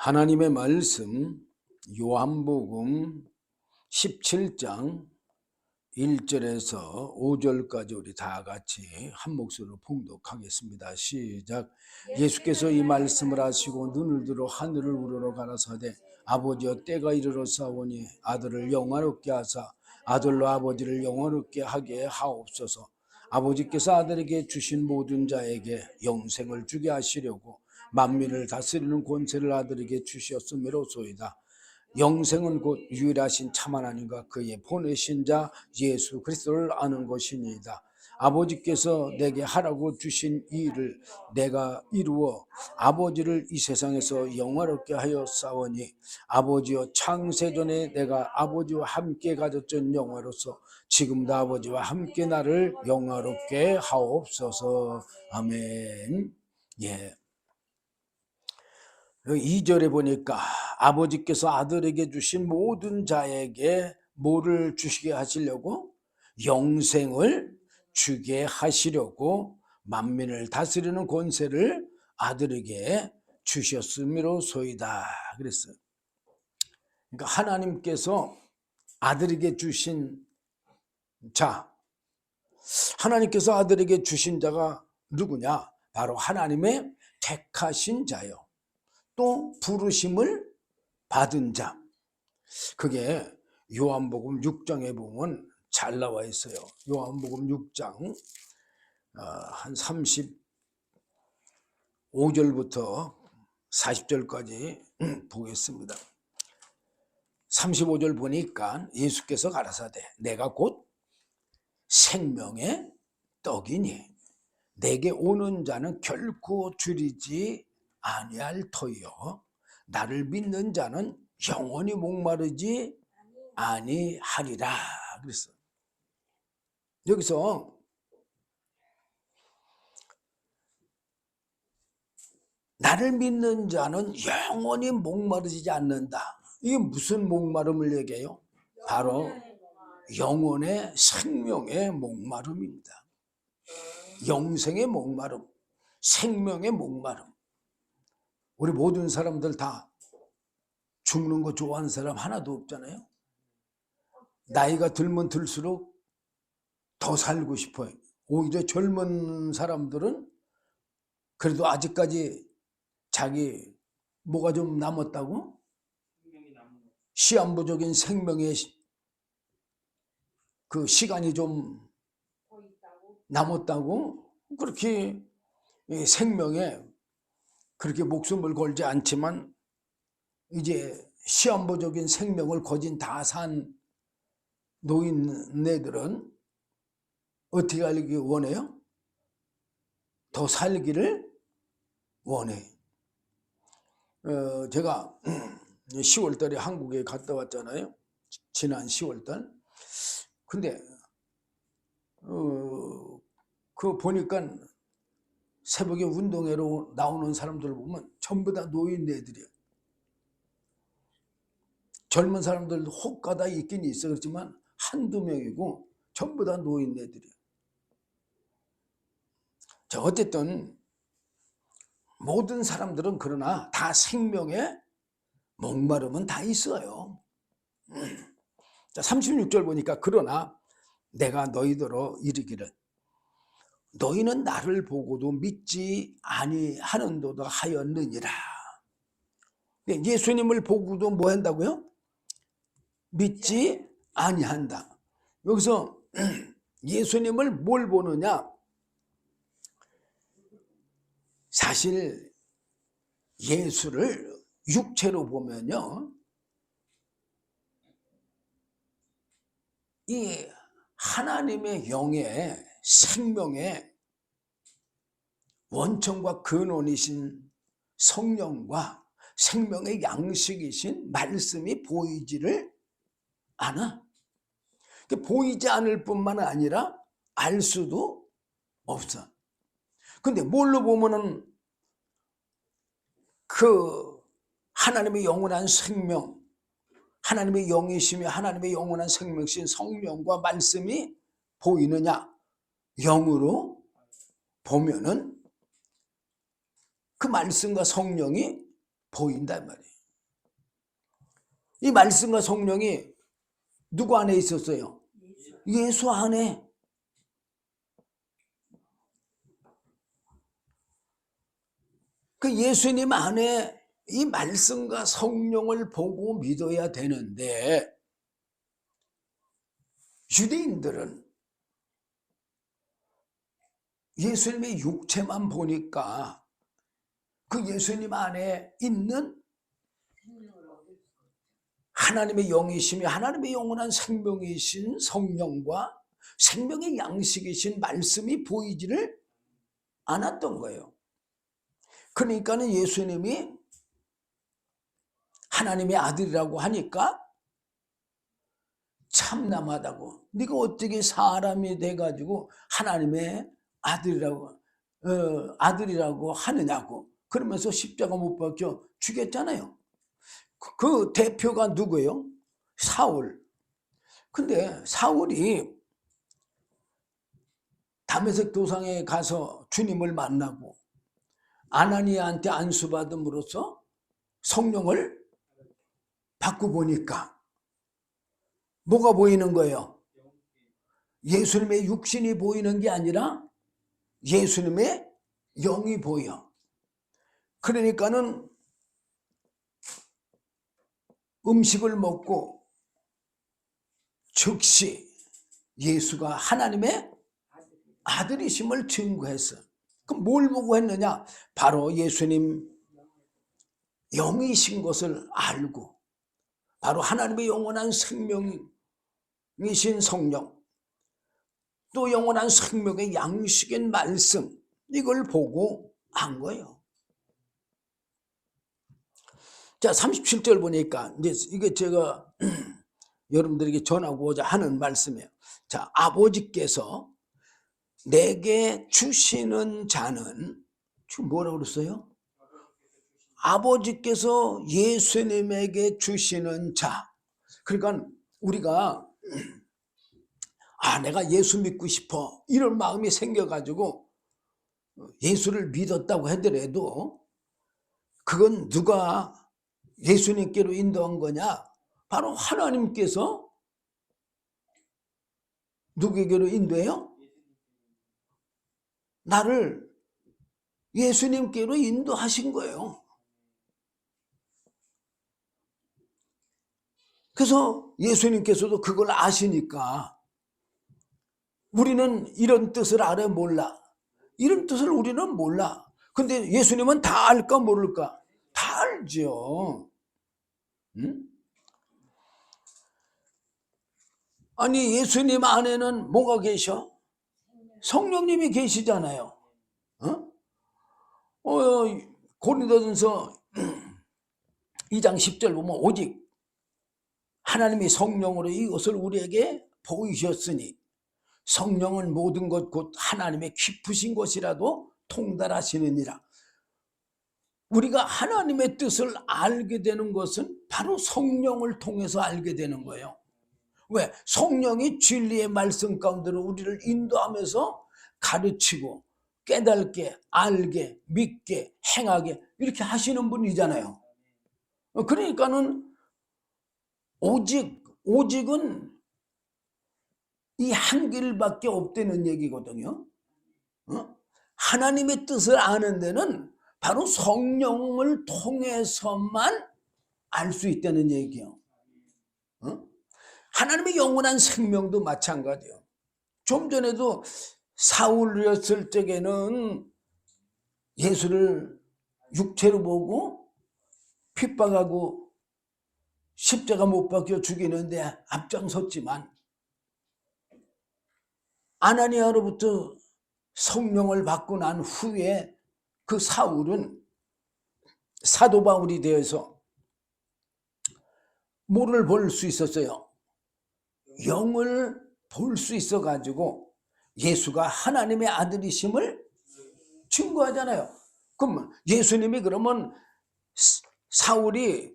하나님의 말씀 요한복음 17장 1절에서 5절까지 우리 다 같이 한 목소리로 봉독하겠습니다. 시작. 예수께서 이 말씀을 하시고 눈을 들어 하늘을 우러러 가라사대 아버지여 때가 이르렀사오니 아들을 영화롭게 하사 아들로 아버지를 영화롭게 하게 하옵소서. 아버지께서 아들에게 주신 모든 자에게 영생을 주게 하시려고 만민을 다스리는 권세를 아들에게 주셨음이로소이다. 영생은 곧 유일하신 참 하나님과 그의 보내신 자 예수 그리스도를 아는 것이니이다. 아버지께서 내게 하라고 주신 이 일을 내가 이루어 아버지를 이 세상에서 영화롭게 하였사오니 아버지여 창세전에 내가 아버지와 함께 가졌던 영화로서 지금도 아버지와 함께 나를 영화롭게 하옵소서. 아멘. 예. 2절에 보니까 아버지께서 아들에게 주신 모든 자에게 뭐를 주시게 하시려고? 영생을 주게 하시려고 만민을 다스리는 권세를 아들에게 주셨음이로소이다 그랬어요. 그러니까 하나님께서 아들에게 주신 자, 하나님께서 아들에게 주신 자가 누구냐? 바로 하나님의 택하신 자요. 또 부르심을 받은 자. 그게 요한복음 6장에 보면 잘 나와 있어요. 요한복음 6장 한 35절부터 40절까지 보겠습니다. 35절 보니까 예수께서 가라사대 내가 곧 생명의 떡이니 내게 오는 자는 결코 줄이지 아니할 터이요 나를 믿는 자는 영원히 목마르지 아니하리라 그랬어. 여기서 나를 믿는 자는 영원히 목마르지 않는다. 이게 무슨 목마름을 얘기해요? 바로 영혼의 생명의 목마름입니다. 영생의 목마름, 생명의 목마름. 우리 모든 사람들 다 죽는 거 좋아하는 사람 하나도 없잖아요. 나이가 들면 들수록 더 살고 싶어요. 오히려 젊은 사람들은 그래도 아직까지 자기 뭐가 좀 남았다고? 시한부적인 생명의 그 시간이 좀 남았다고? 그렇게 생명에 그렇게 목숨을 걸지 않지만 이제 시한부적인 생명을 거진 다 산 노인네들은 어떻게 살기 원해요? 더 살기를 원해. 제가 10월 달에 한국에 갔다 왔잖아요. 지난 10월 달. 근데 그 보니까 새벽에 운동회로 나오는 사람들 보면 전부 다 노인네들이에요. 젊은 사람들도 혹가다 있긴 있어. 그렇지만 한두 명이고 전부 다 노인네들이에요. 자, 어쨌든 모든 사람들은 그러나 다 생명의 목마름은 다 있어요. 자, 36절 보니까 그러나 내가 너희더러 이르기를 너희는 나를 보고도 믿지 아니하는도다 하였느니라. 예수님을 보고도 뭐 한다고요? 믿지 아니한다. 여기서 예수님을 뭘 보느냐? 사실 예수를 육체로 보면요, 이 하나님의 영의 생명의 원천과 근원이신 성령과 생명의 양식이신 말씀이 보이지를 않아. 보이지 않을 뿐만 아니라 알 수도 없어. 근데 뭘로 보면은 그 하나님의 영원한 생명, 하나님의 영이시며 하나님의 영원한 생명이신 성령과 말씀이 보이느냐? 영으로 보면은 그 말씀과 성령이 보인단 말이에요. 이 말씀과 성령이 누구 안에 있었어요? 예수 안에. 그 예수님 안에 이 말씀과 성령을 보고 믿어야 되는데, 유대인들은 예수님의 육체만 보니까 그 예수님 안에 있는 하나님의 영이시며 하나님의 영원한 생명이신 성령과 생명의 양식이신 말씀이 보이지를 않았던 거예요. 그러니까는 예수님이 하나님의 아들이라고 하니까 참남하다고, 네가 어떻게 사람이 돼가지고 하나님의 아들이라고 하느냐고, 그러면서 십자가 못 박혀 죽였잖아요. 그 대표가 누구예요? 사울. 근데 사울이 다메섹 도상에 가서 주님을 만나고 아나니아한테 안수받음으로써 성령을 받고 보니까 뭐가 보이는 거예요? 예수님의 육신이 보이는 게 아니라 예수님의 영이 보여. 그러니까는 음식을 먹고 즉시 예수가 하나님의 아들이심을 증거했어. 그럼 뭘 보고 했느냐? 바로 예수님 영이신 것을 알고, 바로 하나님의 영원한 생명이신 성령, 또 영원한 생명의 양식인 말씀, 이걸 보고 안 거예요. 자, 37절 보니까 이제 이게 제가 여러분들에게 전하고자 하는 말씀이에요. 자, 아버지께서 내게 주시는 자는, 지금 뭐라고 그랬어요? 아버지께서 예수님에게 주시는 자. 그러니까 우리가 내가 예수 믿고 싶어, 이런 마음이 생겨가지고 예수를 믿었다고 하더라도 그건 누가 예수님께로 인도한 거냐? 바로 하나님께서 누구에게로 인도해요? 나를 예수님께로 인도하신 거예요. 그래서 예수님께서도 그걸 아시니까, 우리는 이런 뜻을 알아 몰라? 이런 뜻을 우리는 몰라. 근데 예수님은 다 알까 모를까? 다 알죠. 응? 아니, 예수님 안에는 뭐가 계셔? 성령님이 계시잖아요. 고린도전서 2장 10절 보면 오직 하나님이 성령으로 이것을 우리에게 보이셨으니 성령은 모든 것 곧 하나님의 깊으신 것이라도 통달하시느니라. 우리가 하나님의 뜻을 알게 되는 것은 바로 성령을 통해서 알게 되는 거예요. 왜? 성령이 진리의 말씀 가운데로 우리를 인도하면서 가르치고 깨닫게, 알게, 믿게, 행하게 이렇게 하시는 분이잖아요. 그러니까는 오직은 이 한 길밖에 없다는 얘기거든요. 하나님의 뜻을 아는 데는 바로 성령을 통해서만 알 수 있다는 얘기예요. 하나님의 영원한 생명도 마찬가지예요. 좀 전에도 사울이었을 적에는 예수를 육체로 보고 핍박하고 십자가 못 박혀 죽이는데 앞장섰지만, 아나니아로부터 성령을 받고 난 후에 그 사울은 사도 바울이 되어서 뭐를 볼 수 있었어요? 영을 볼 수 있어가지고 예수가 하나님의 아들이심을 증거하잖아요. 그럼 예수님이, 그러면 사울이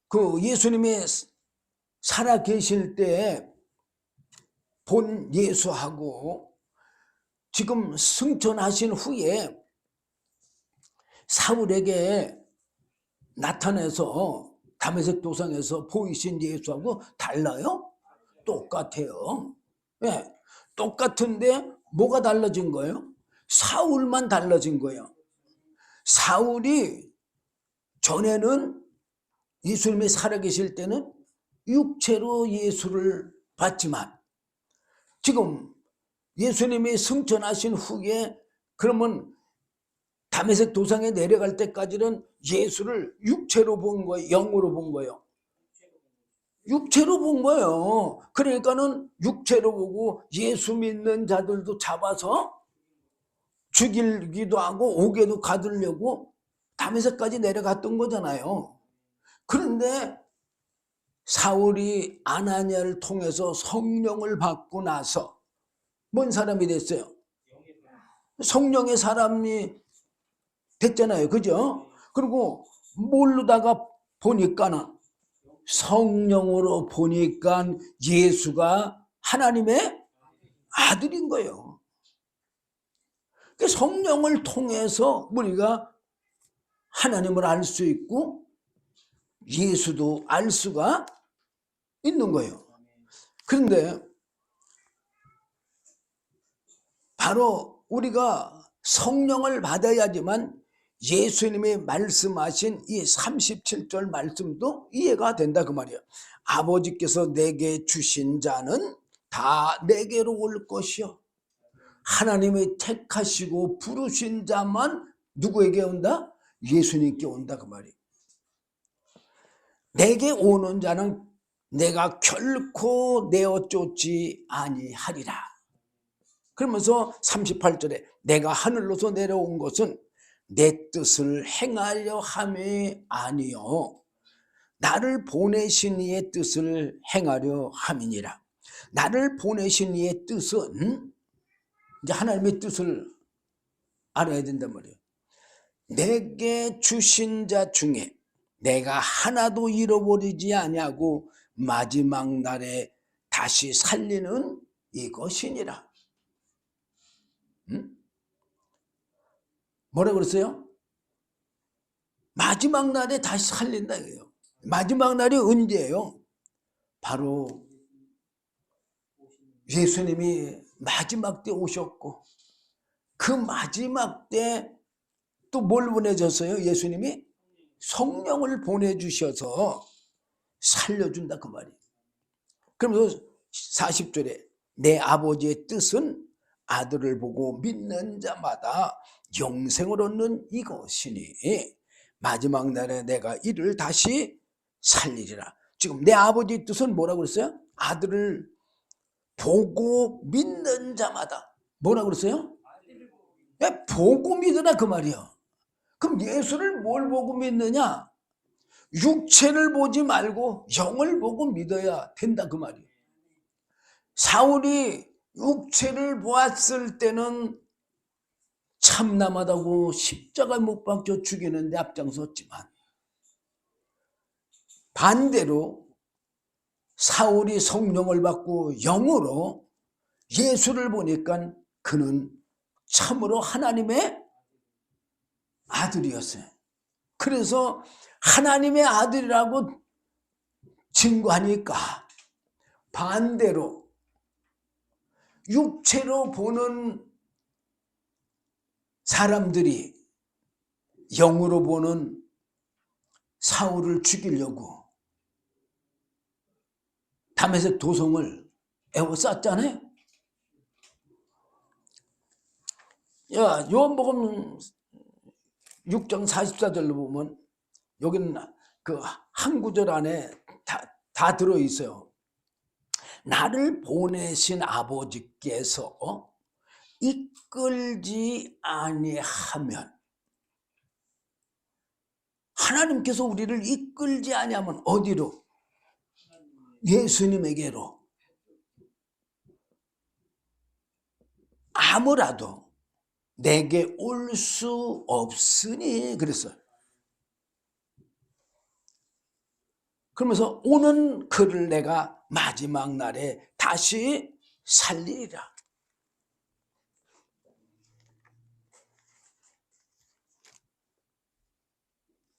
그 예수님이 살아 계실 때 본 예수하고 지금 승천하신 후에 사울에게 나타내서 다메섹 도상에서 보이신 예수하고 달라요? 똑같아요. 예, 똑같은데 뭐가 달라진 거예요? 사울만 달라진 거예요. 사울이 전에는 예수님이 살아계실 때는 육체로 예수를 봤지만 지금 예수님이 승천하신 후에 그러면 다메섹 도상에 내려갈 때까지는 예수를 육체로 본 거예요? 영으로 본 거예요? 육체로 본 거예요. 그러니까는 육체로 보고 예수 믿는 자들도 잡아서 죽이기도 하고 옥에도 가두려고 다메섹까지 내려갔던 거잖아요. 그런데 사울이 아나니아를 통해서 성령을 받고 나서 뭔 사람이 됐어요? 성령의 사람이 됐잖아요. 그죠? 그리고 모르다가 보니까는 성령으로 보니까 예수가 하나님의 아들인 거예요. 성령을 통해서 우리가 하나님을 알 수 있고 예수도 알 수가 있는 거예요. 그런데 바로 우리가 성령을 받아야지만 예수님이 말씀하신 이 37절 말씀도 이해가 된다 그 말이에요. 아버지께서 내게 주신 자는 다 내게로 올 것이요. 하나님이 택하시고 부르신 자만 누구에게 온다? 예수님께 온다 그 말이에요. 내게 오는 자는 내가 결코 내어 쫓지 아니하리라. 그러면서 38절에 내가 하늘로서 내려온 것은 내 뜻을 행하려 함이 아니요 나를 보내신 이의 뜻을 행하려 함이니라. 나를 보내신 이의 뜻은 이제 하나님의 뜻을 알아야 된단 말이에요. 내게 주신 자 중에 내가 하나도 잃어버리지 아니하고 마지막 날에 다시 살리는 이것이니라. 뭐라 그랬어요? 마지막 날에 다시 살린다 이거예요. 마지막 날이 언제예요? 바로 예수님이 마지막 때 오셨고 그 마지막 때 또 뭘 보내줬어요? 예수님이 성령을 보내주셔서 살려준다 그 말이에요. 그러면서 40절에 내 아버지의 뜻은 아들을 보고 믿는 자마다 영생을 얻는 이것이니 마지막 날에 내가 이를 다시 살리리라. 지금 내 아버지의 뜻은 뭐라고 그랬어요? 아들을 보고 믿는 자마다 뭐라고 그랬어요? 보고 믿으라 그 말이야. 그럼 예수를 뭘 보고 믿느냐? 육체를 보지 말고 영을 보고 믿어야 된다 그 말이에요. 사울이 육체를 보았을 때는 참남하다고 십자가에 못 박혀 죽이는데 앞장섰지만 반대로 사울이 성령을 받고 영으로 예수를 보니까 그는 참으로 하나님의 아들이었어요. 그래서 하나님의 아들이라고 증거하니까 반대로 육체로 보는 사람들이 영으로 보는 사울을 죽이려고 다메섹 도성을 에워쌌잖아요. 요한복음 6장 44절로 보면 여기는 그 한 구절 안에 다 들어있어요. 나를 보내신 아버지께서 이끌지 아니하면 하나님께서 우리를 이끌지 아니하면 어디로? 예수님에게로. 아무라도 내게 올 수 없으니 그랬어요. 그러면서 오는 그를 내가 마지막 날에 다시 살리리라.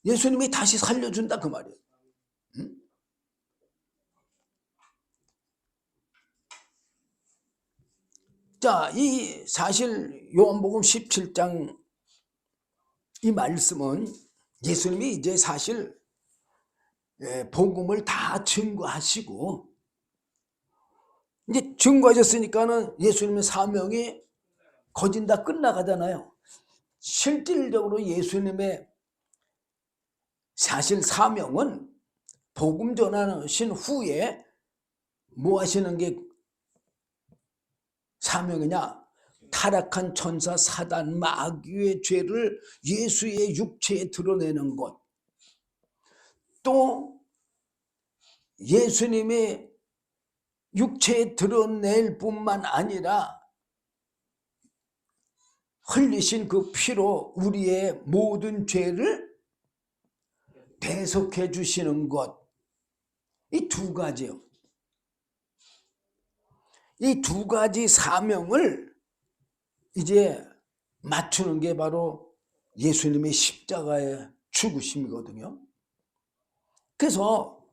예수님이 다시 살려준다 그 말이에요. 응? 자, 이 사실 요한복음 17장 이 말씀은 예수님이 이제 사실 복음을 다 증거하시고 이제 증거하셨으니까는 예수님의 사명이 거진 다 끝나가잖아요. 실질적으로 예수님의 사실 사명은 복음 전하신 후에 뭐 하시는 게 사명이냐? 타락한 천사 사단 마귀의 죄를 예수의 육체에 드러내는 것. 또 예수님의 육체에 드러낼 뿐만 아니라 흘리신 그 피로 우리의 모든 죄를 대속해 주시는 것. 이 두 가지요. 이 두 가지 사명을 이제 맞추는 게 바로 예수님의 십자가의 죽으심이거든요. 그래서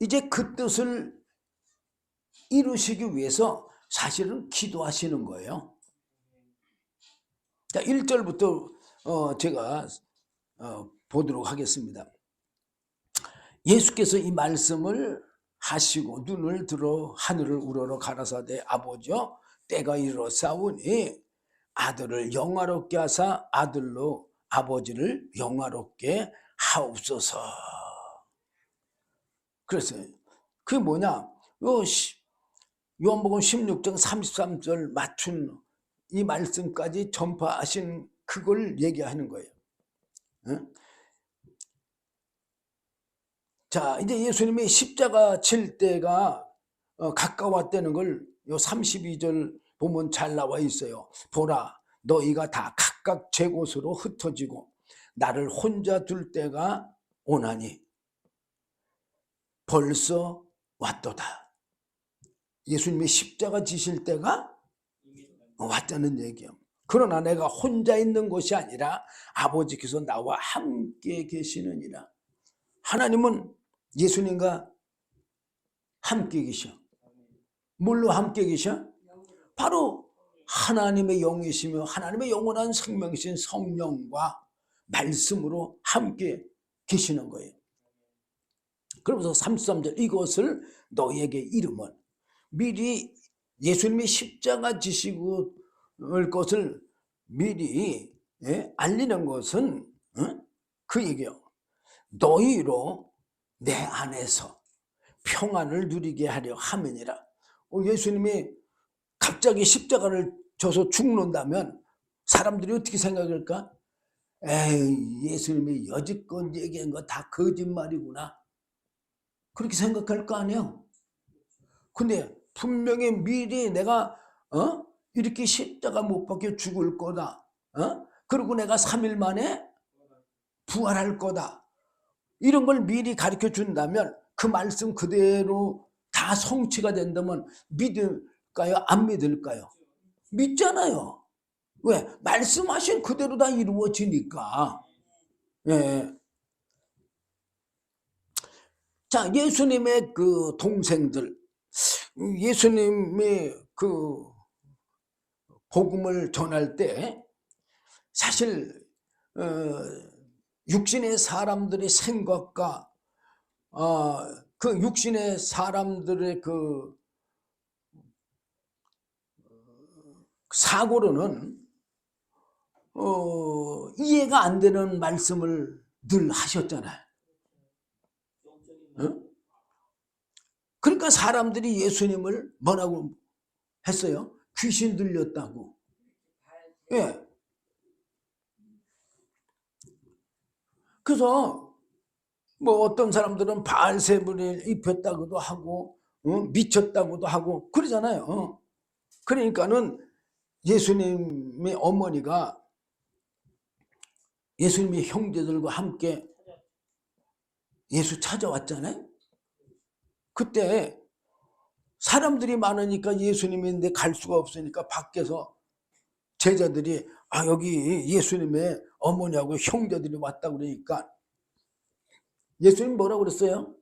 이제 그 뜻을 이루시기 위해서 사실은 기도하시는 거예요. 자, 1절부터 제가 보도록 하겠습니다. 예수께서 이 말씀을 하시고 눈을 들어 하늘을 우러러 가라사대 아버지여 때가 이르렀사오니 아들을 영화롭게 하사 아들로 아버지를 영화롭게 하옵소서. 그래서 그게 뭐냐? 요한복음 16장 33절 맞춘 이 말씀까지 전파하신 그걸 얘기하는 거예요. 응? 자, 이제 예수님이 십자가 칠 때가 가까웠다는 걸 요 32절 보면 잘 나와 있어요. 보라, 너희가 다 각각 제 곳으로 흩어지고 나를 혼자 둘 때가 오나니 벌써 왔도다. 예수님이 십자가 지실 때가 왔다는 얘기예요. 그러나 내가 혼자 있는 것이 아니라 아버지께서 나와 함께 계시느니라. 하나님은 예수님과 함께 계셔. 뭘로 함께 계셔? 바로 하나님의 영이시며 하나님의 영원한 생명이신 성령과 말씀으로 함께 계시는 거예요. 그러면서 33절 이것을 너희에게 이름은 미리 예수님이 십자가 지시고 올 것을 미리 알리는 것은 그 얘기요. 너희로 내 안에서 평안을 누리게 하려 함이니라. 예수님이 갑자기 십자가를 져서 죽는다면 사람들이 어떻게 생각할까? 에이, 예수님이 여지껏 얘기한 거 다 거짓말이구나. 그렇게 생각할 거 아니에요. 근데 분명히 미리 내가 이렇게 십자가 못 박혀 죽을 거다. 그리고 내가 3일 만에 부활할 거다. 이런 걸 미리 가르쳐 준다면 그 말씀 그대로 다 성취가 된다면 믿을까요? 안 믿을까요? 믿잖아요. 왜? 말씀하신 그대로 다 이루어지니까. 예. 자, 예수님의 그 동생들, 예수님이 그 복음을 전할 때 사실 육신의 사람들의 생각과 그 육신의 사람들의 그 사고로는 이해가 안 되는 말씀을 늘 하셨잖아요. 그러니까 사람들이 예수님을 뭐라고 했어요? 귀신 들렸다고. 예. 그래서 뭐 어떤 사람들은 바알세불을 입혔다고도 하고 미쳤다고도 하고 그러잖아요. 그러니까는 예수님의 어머니가 예수님의 형제들과 함께 예수 찾아왔잖아요. 그때 사람들이 많으니까 예수님인데 갈 수가 없으니까 밖에서 제자들이 여기 예수님의 어머니하고 형제들이 왔다 그러니까 예수님 뭐라고 그랬어요?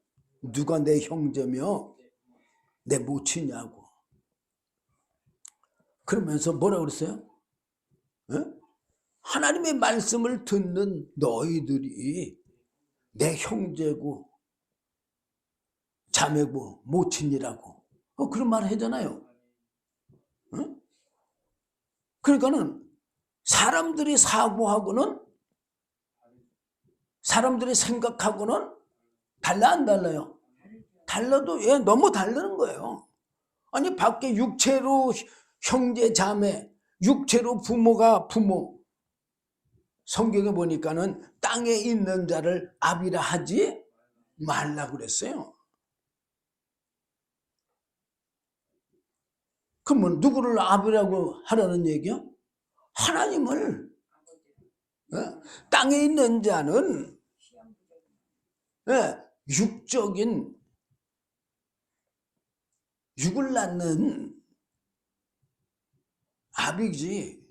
누가 내 형제며 내 모친이냐고. 그러면서 뭐라고 그랬어요? 에? 하나님의 말씀을 듣는 너희들이 내 형제고 자매고 모친이라고 그런 말을 하잖아요. 에? 그러니까는 사람들이 사고하고는 사람들이 생각하고는 달라 안 달라요? 달라도 너무 다르는 거예요. 아니 밖에 육체로 형제 자매, 육체로 부모가 부모. 성경에 보니까는 땅에 있는 자를 아비라 하지 말라고 그랬어요. 그러면 누구를 아비라고 하라는 얘기요? 하나님을. 땅에 있는 자는 육적인 육을 낳는 아비지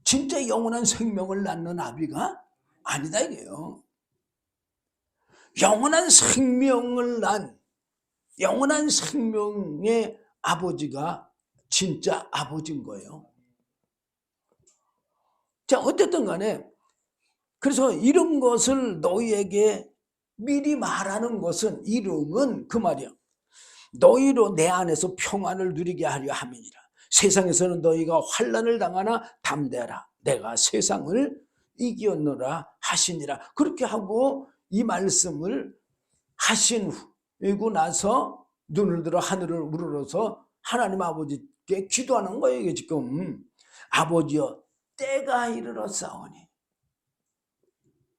진짜 영원한 생명을 낳는 아비가 아니다 이게요. 영원한 생명을 낳은 영원한 생명의 아버지가 진짜 아버지인 거예요. 자, 어쨌든 간에 그래서 이런 것을 너희에게 미리 말하는 것은 이름은 그 말이야. 너희로 내 안에서 평안을 누리게 하려 함이니라. 세상에서는 너희가 환난을 당하나 담대하라. 내가 세상을 이겼노라 하시니라. 그렇게 하고 이 말씀을 하신 후이고 나서 눈을 들어 하늘을 우러러서 하나님 아버지께 기도하는 거예요. 이게 지금 아버지여 때가 이르렀사오니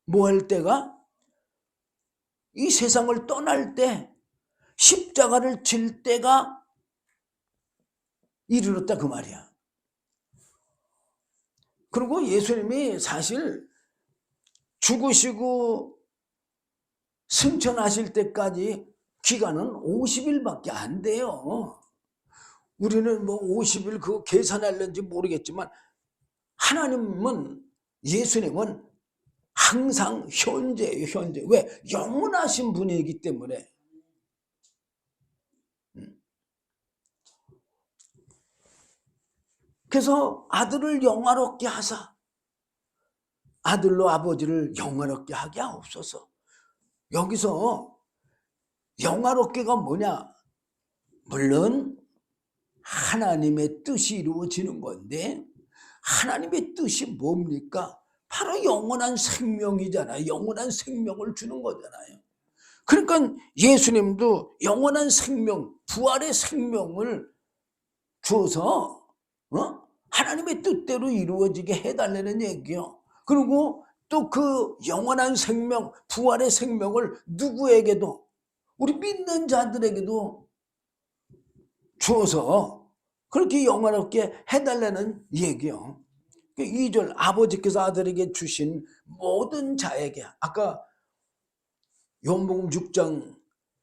뭐 할 때가? 이 세상을 떠날 때 십자가를 질 때가 이르렀다 그 말이야. 그리고 예수님이 사실 죽으시고 승천하실 때까지 기간은 50일밖에 안 돼요. 우리는 뭐 50일 그거 계산할는지 모르겠지만 하나님은 예수님은 항상 현재예요. 현재. 왜? 영원하신 분이기 때문에. 그래서 아들을 영화롭게 하사 아들로 아버지를 영화롭게 하게 하옵소서. 여기서 영화롭게가 뭐냐? 물론 하나님의 뜻이 이루어지는 건데 하나님의 뜻이 뭡니까? 바로 영원한 생명이잖아요. 영원한 생명을 주는 거잖아요. 그러니까 예수님도 영원한 생명, 부활의 생명을 주어서 하나님의 뜻대로 이루어지게 해달라는 얘기요. 그리고 또 그 영원한 생명, 부활의 생명을 누구에게도 우리 믿는 자들에게도 주어서 그렇게 영원롭게 해달라는 얘기요. 2절 아버지께서 아들에게 주신 모든 자에게 아까 요한복음 6장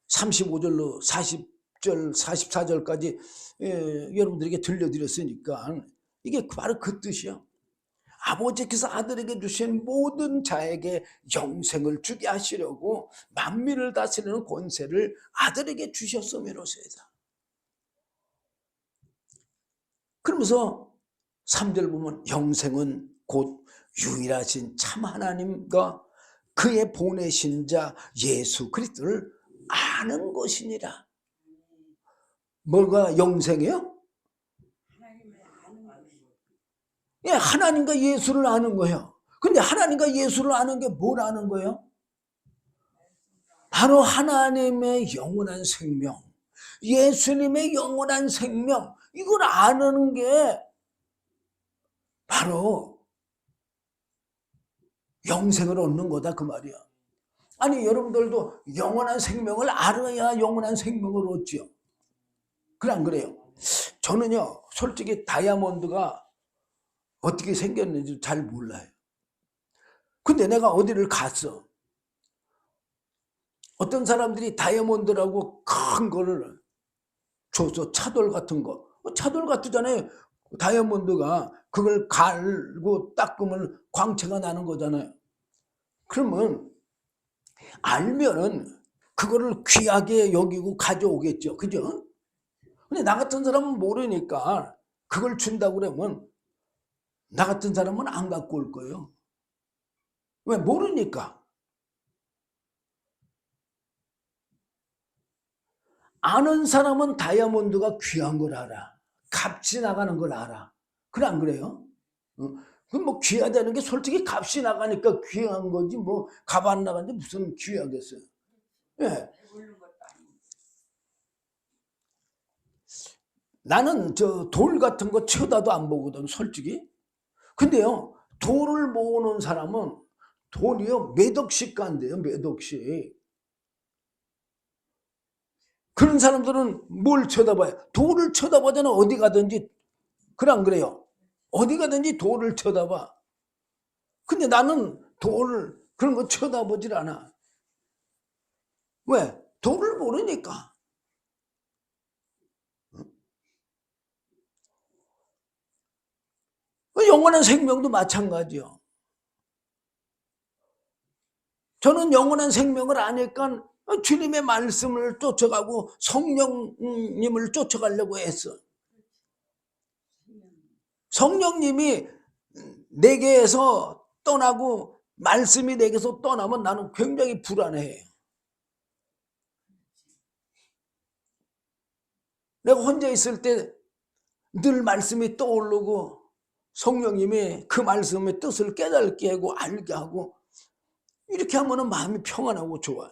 35절로 40절 44절까지 여러분들에게 들려드렸으니까 이게 바로 그 뜻이요. 아버지께서 아들에게 주신 모든 자에게 영생을 주게 하시려고 만민을 다스리는 권세를 아들에게 주셨음이로소이다. 그러면서 3절 보면 영생은 곧 유일하신 참 하나님과 그의 보내신 자 예수 그리스도를 아는 것이니라. 뭐가 영생이요? 예, 하나님과 예수를 아는 거예요. 근데 하나님과 예수를 아는 게 뭘 아는 거예요? 바로 하나님의 영원한 생명, 예수님의 영원한 생명, 이걸 아는 게 바로 영생을 얻는 거다 그 말이야. 아니 여러분들도 영원한 생명을 알아야 영원한 생명을 얻죠. 그래 안 그래요? 저는요 솔직히 다이아몬드가 어떻게 생겼는지 잘 몰라요. 근데 내가 어디를 갔어. 어떤 사람들이 다이아몬드라고 큰 거를 줘서 차돌 같은 거. 차돌 같잖아요. 다이아몬드가 그걸 갈고 닦으면 광채가 나는 거잖아요. 그러면 알면은 그거를 귀하게 여기고 가져오겠죠. 그죠? 근데 나 같은 사람은 모르니까 그걸 준다고 그러면 나 같은 사람은 안 갖고 올 거예요. 왜? 모르니까. 아는 사람은 다이아몬드가 귀한 걸 알아. 값이 나가는 걸 알아. 그래 안 그래요? 그럼 뭐 귀하다는 게 솔직히 값이 나가니까 귀한 거지 뭐 값 안 나가는데 무슨 귀하겠어요. 예. 나는 저 돌 같은 거 쳐다도 안 보거든 솔직히. 근데요 돌을 모으는 사람은 돌이요 몇 억씩 간대요. 몇 억씩. 그런 사람들은 뭘 쳐다봐요? 돌을 쳐다보잖아. 어디 가든지. 그래 안 그래요? 어디 가든지 돌을 쳐다봐. 근데 나는 돌을 그런 거 쳐다보질 않아. 왜? 돌을 모르니까. 영원한 생명도 마찬가지요. 저는 영원한 생명을 아니까 주님의 말씀을 쫓아가고 성령님을 쫓아가려고 했어. 성령님이 내게서 떠나고 말씀이 내게서 떠나면 나는 굉장히 불안해. 내가 혼자 있을 때 늘 말씀이 떠오르고 성령님이 그 말씀의 뜻을 깨닫게 하고 알게 하고 이렇게 하면 마음이 평안하고 좋아.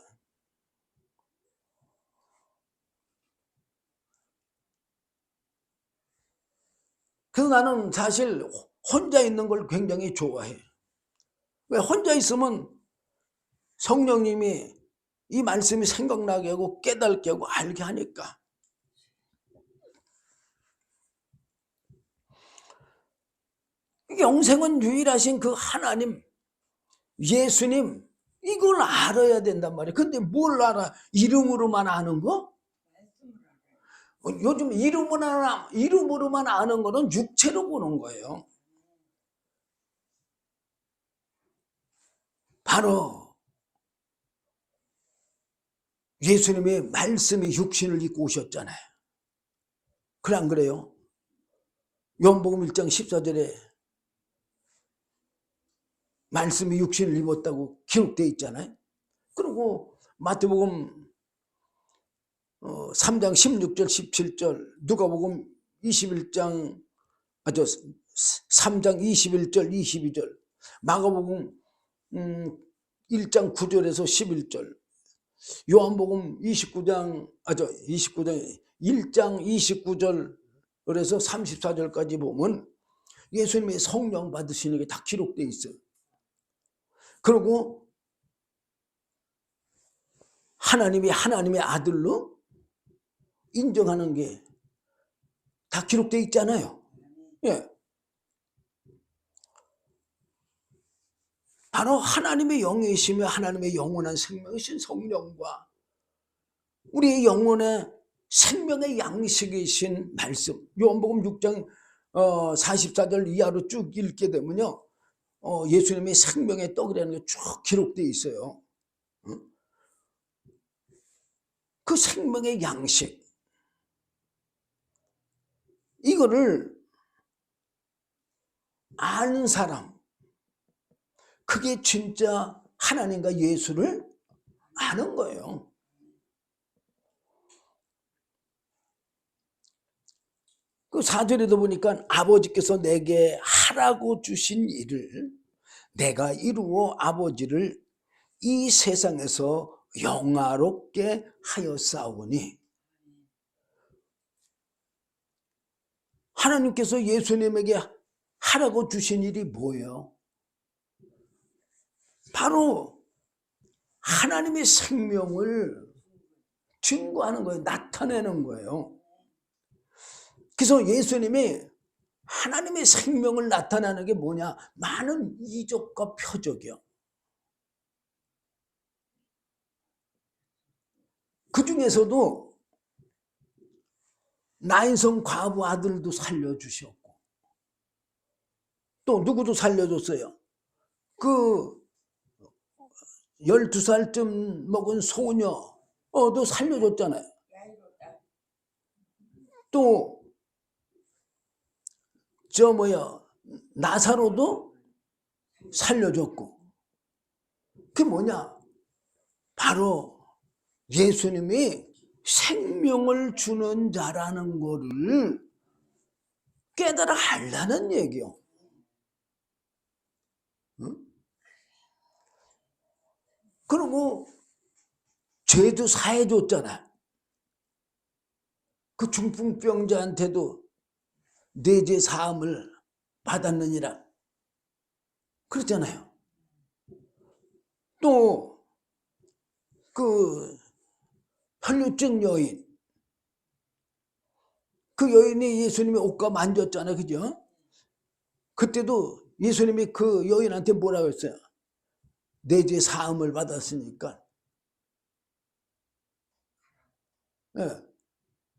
그래서 나는 사실 혼자 있는 걸 굉장히 좋아해. 왜? 혼자 있으면 성령님이 이 말씀이 생각나게 하고 깨닫게 하고 알게 하니까. 영생은 유일하신 그 하나님, 예수님 이걸 알아야 된단 말이에요. 근데 뭘 알아? 이름으로만 아는 거? 요즘 이름으로만 아는 거는 육체로 보는 거예요. 바로 예수님의 말씀이 육신을 입고 오셨잖아요. 그래 안 그래요? 요한복음 1장 14절에 말씀이 육신을 입었다고 기록되어 있잖아요. 그리고 마태복음 3장 16절 17절 누가복음 21장 3장 21절 22절 마가복음 1장 9절에서 11절 요한복음 29장 1장 29절에서 34절까지 보면 예수님의 성령 받으시는 게 다 기록되어 있어요. 그리고 하나님이 하나님의 아들로 인정하는 게 다 기록되어 있잖아요. 예. 바로 하나님의 영이시며 하나님의 영원한 생명이신 성령과 우리의 영혼의 생명의 양식이신 말씀. 요한복음 6장 44절 이하로 쭉 읽게 되면요. 예수님의 생명의 떡이라는 게 쭉 기록되어 있어요. 그 생명의 양식. 이거를 아는 사람. 그게 진짜 하나님과 예수를 아는 거예요. 그 4절에도 보니까 아버지께서 내게 하라고 주신 일을 내가 이루어 아버지를 이 세상에서 영화롭게 하였사오니 하나님께서 예수님에게 하라고 주신 일이 뭐예요? 바로 하나님의 생명을 증거하는 거예요. 나타내는 거예요. 그래서 예수님이 하나님의 생명을 나타내는 게 뭐냐? 많은 이적과 표적이요. 그 중에서도 나인성 과부 아들도 살려주셨고 또 누구도 살려줬어요. 그 12살쯤 먹은 소녀도 살려줬잖아요. 또 나사로도 살려줬고. 그게 뭐냐? 바로 예수님이 생명을 주는 자라는 거를 깨달아 하려는 얘기요. 응? 그리고 죄도 사해줬잖아. 그 중풍병자한테도 내 죄 사함을 받았느니라 그랬잖아요. 또 그 혈루증 여인, 그 여인이 예수님의 옷과 만졌잖아요. 그죠? 그때도 예수님이 그 여인한테 뭐라고 했어요? 내 죄 사함을 받았으니까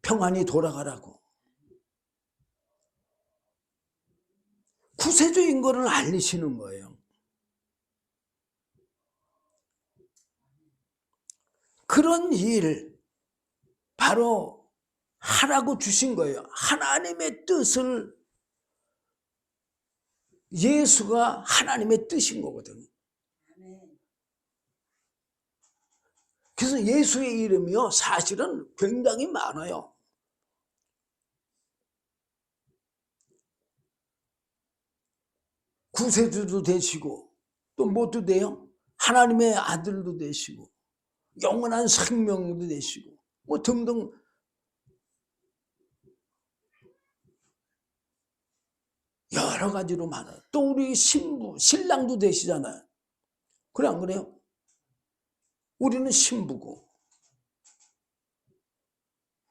평안히 돌아가라고. 구세주인 거를 알리시는 거예요. 그런 일 바로 하라고 주신 거예요. 하나님의 뜻을, 예수가 하나님의 뜻인 거거든요. 그래서 예수의 이름이요 사실은 굉장히 많아요. 구세주도 되시고 또 뭐도 돼요? 하나님의 아들도 되시고 영원한 생명도 되시고 뭐 등등 여러 가지로 많아요. 또 우리 신부, 신랑도 되시잖아요. 그래 안 그래요? 우리는 신부고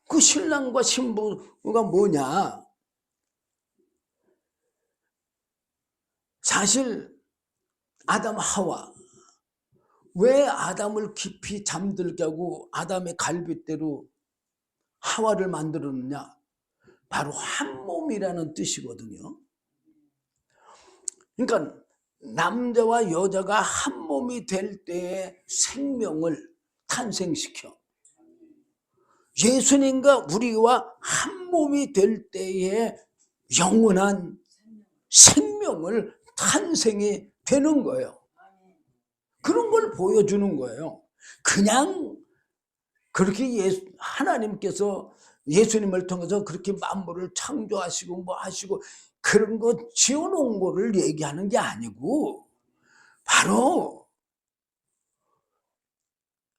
그 신랑과 신부가 뭐냐? 사실 아담 하와, 왜 아담을 깊이 잠들게 하고 아담의 갈빗대로 하와를 만들었느냐? 바로 한 몸이라는 뜻이거든요. 그러니까 남자와 여자가 한 몸이 될 때에 생명을 탄생시켜 예수님과 우리와 한 몸이 될 때에 영원한 생명을 탄생이 되는 거예요. 그런 걸 보여주는 거예요. 그냥 그렇게 하나님께서 예수님을 통해서 그렇게 만물을 창조하시고 뭐 하시고 그런 거 지어놓은 거를 얘기하는 게 아니고 바로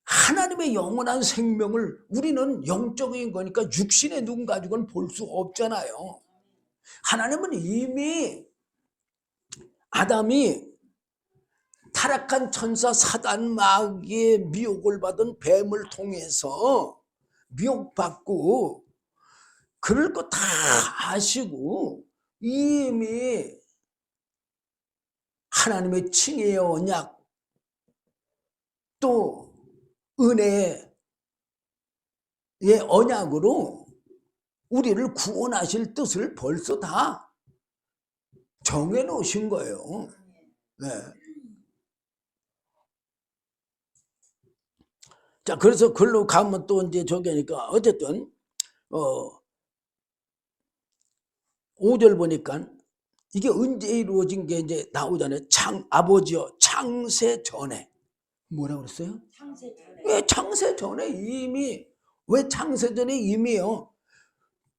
하나님의 영원한 생명을, 우리는 영적인 거니까 육신의 눈 가지고는 볼 수 없잖아요. 하나님은 이미 아담이 타락한 천사 사단 마귀의 미혹을 받은 뱀을 통해서 미혹받고 그럴 거 다 아시고 이미 하나님의 칭의의 언약 또 은혜의 언약으로 우리를 구원하실 뜻을 벌써 다 정해놓으신 거예요. 네. 자, 그래서 글로 가면 또 이제 저기니까 어쨌든 5절 보니까 이게 언제 이루어진 게 이제 나오잖아요. 아버지여 창세 전에 뭐라고 그랬어요? 창세 전에. 왜 창세 전에 이미, 왜 창세 전에 이미요?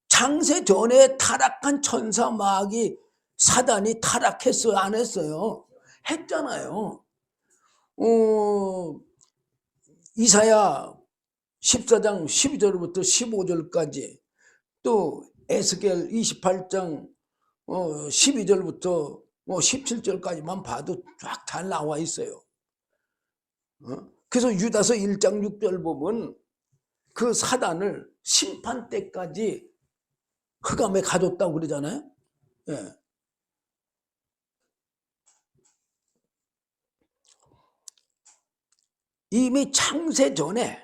창세 전에 타락한 천사 마귀 사단이 타락했어요? 안 했어요? 했잖아요. 이사야 14장 12절부터 15절까지 또 에스겔 28장 12절부터 17절까지만 봐도 쫙 잘 나와 있어요. 그래서 유다서 1장 6절 보면 그 사단을 심판 때까지 흑암에 가뒀다고 그러잖아요. 예. 이미 창세 전에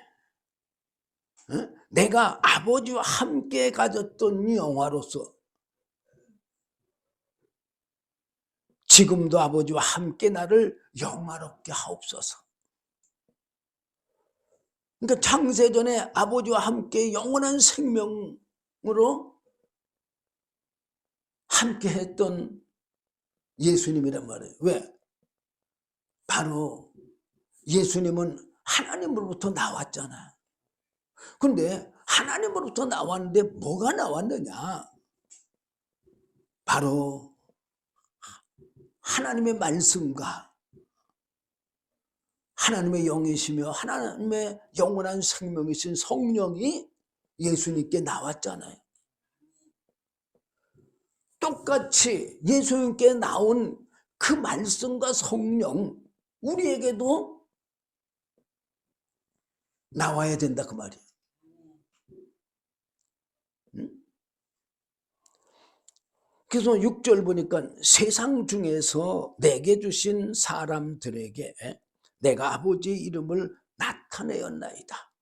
내가 아버지와 함께 가졌던 영화로서 지금도 아버지와 함께 나를 영화롭게 하옵소서. 그러니까 창세전에 아버지와 함께 영원한 생명으로 함께 했던 예수님이란 말이에요. 왜? 바로 예수님은 하나님으로부터 나왔잖아요. 그런데 하나님으로부터 나왔는데 뭐가 나왔느냐? 바로 하나님의 말씀과 하나님의 영이시며 하나님의 영원한 생명이신 성령이 예수님께 나왔잖아요. 똑같이 예수님께 나온 그 말씀과 성령, 우리에게도 나와야 된다 그 말이에요. 그래서 6절 보니까 세상 중에서 내게 주신 사람들에게 내가 아버지의 이름을 나타내었나이다.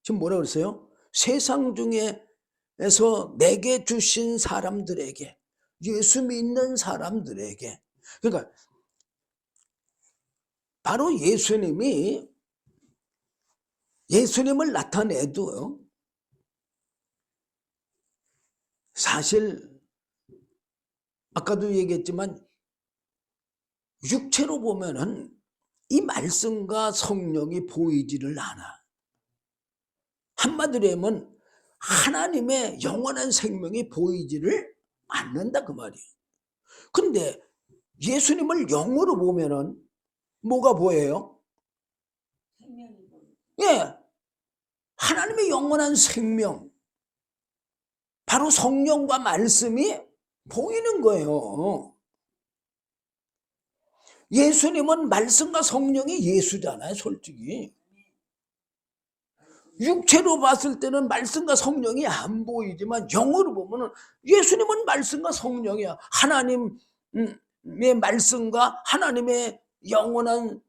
지금 뭐라고 그랬어요? 세상 중에서 내게 주신 사람들에게, 예수 믿는 사람들에게. 그러니까 바로 예수님을 나타내도 사실 아까도 얘기했지만 육체로 보면은 이 말씀과 성령이 보이지를 않아. 한마디로 하면 하나님의 영원한 생명이 보이지를 않는다 그 말이에요. 그런데 예수님을 영으로 보면은 뭐가 보여요? 예, 하나님의 영원한 생명, 바로 성령과 말씀이 보이는 거예요. 예수님은 말씀과 성령이 예수잖아요, 솔직히. 육체로 봤을 때는 말씀과 성령이 안 보이지만 영으로 보면 예수님은 말씀과 성령이야. 하나님의 말씀과 하나님의 영원한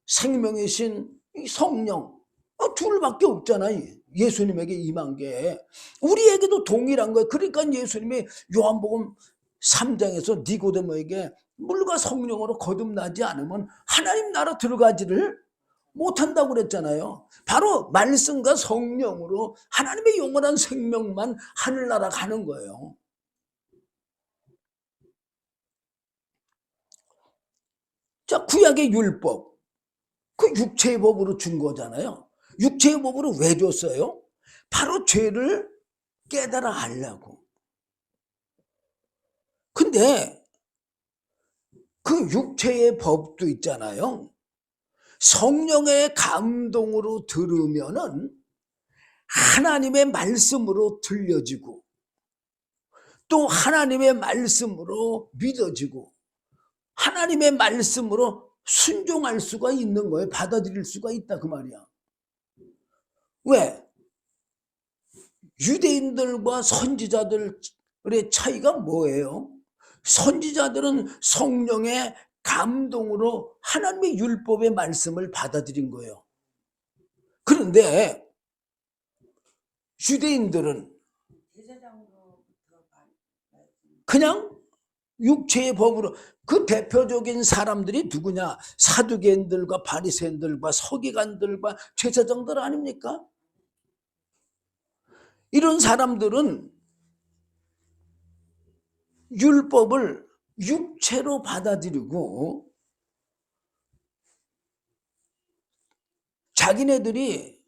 생명이신 이 성령, 둘밖에 없잖아요. 예수님에게 임한 게. 우리에게도 동일한 거예요. 그러니까 예수님이 요한복음 3장에서 니고데모에게 물과 성령으로 거듭나지 않으면 하나님 나라 들어가지를 못한다고 그랬잖아요. 바로 말씀과 성령으로 하나님의 영원한 생명만 하늘나라 가는 거예요. 자, 구약의 율법, 그 육체의 법으로 준 거잖아요. 육체의 법으로 왜 줬어요? 바로 죄를 깨달아 알라고. 근데 그 육체의 법도 있잖아요. 성령의 감동으로 들으면은 하나님의 말씀으로 들려지고 또 하나님의 말씀으로 믿어지고 하나님의 말씀으로 순종할 수가 있는 거예요. 받아들일 수가 있다 그 말이야. 왜? 유대인들과 선지자들의 차이가 뭐예요? 선지자들은 성령의 감동으로 하나님의 율법의 말씀을 받아들인 거예요. 그런데 유대인들은 그냥 육체의 법으로, 그 대표적인 사람들이 누구냐? 사두개인들과 바리새인들과 서기관들과 제사장들 아닙니까? 이런 사람들은 율법을 육체로 받아들이고 자기네들이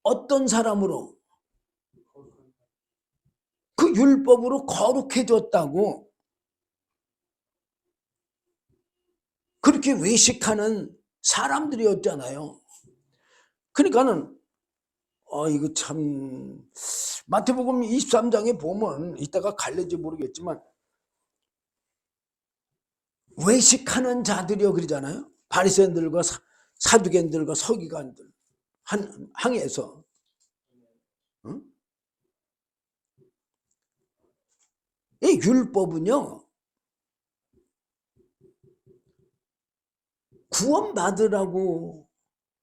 어떤 사람으로 그 율법으로 거룩해졌다고 그렇게 외식하는 사람들이었잖아요. 그러니까는 이거 참 마태복음 23장에 보면 이따가 갈는지 모르겠지만 외식하는 자들이요 그러잖아요. 바리새인들과 사두개인들과 서기관들 한 항에서. 응? 이 율법은요 구원받으라고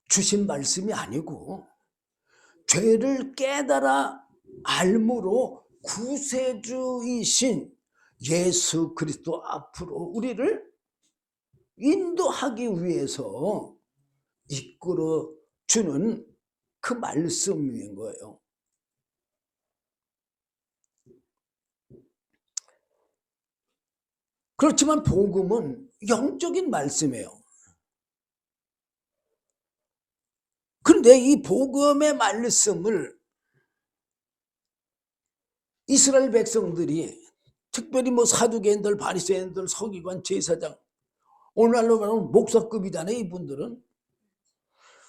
주신 말씀이 아니고 죄를 깨달아 알므로 구세주이신 예수 그리스도 앞으로 우리를 인도하기 위해서 이끌어 주는 그 말씀인 거예요. 그렇지만 복음은 영적인 말씀이에요. 그런데 이 복음의 말씀을 이스라엘 백성들이, 특별히 뭐 사두개인들, 바리새인들, 서기관, 제사장, 오늘날로 말하면 목사급이잖아요. 이분들은